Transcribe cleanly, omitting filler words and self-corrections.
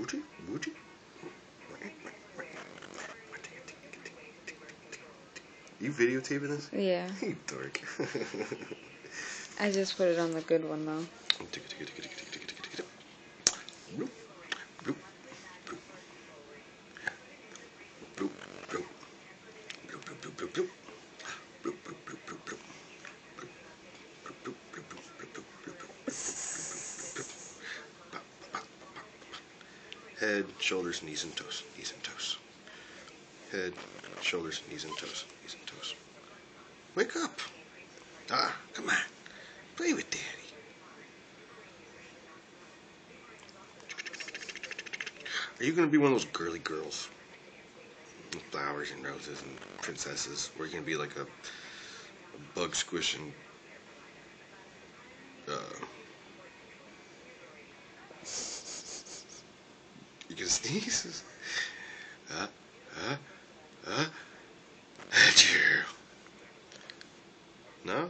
Booty, booty. You videotaping this? Yeah. You dork. I just put it on the good one though. Bloop, bloop, bloop, bloop, bloop, bloop, bloop, bloop, bloop. Bloop, bloop, bloop, bloop, bloop. Bloop, bloop, bloop, bloop, bloop, bloop, bloop, bloop, bloop. Pop, pop, pop, pop. Head, shoulders, knees and toes, knees and toes. Head, shoulders, knees and toes, knees and toes. Wake up! Ah, come on. Play with Daddy. Are you going to be one of those girly girls? With flowers and roses and princesses? Or are you going to be like a bug squishing... You gonna sneeze? Achoo. No?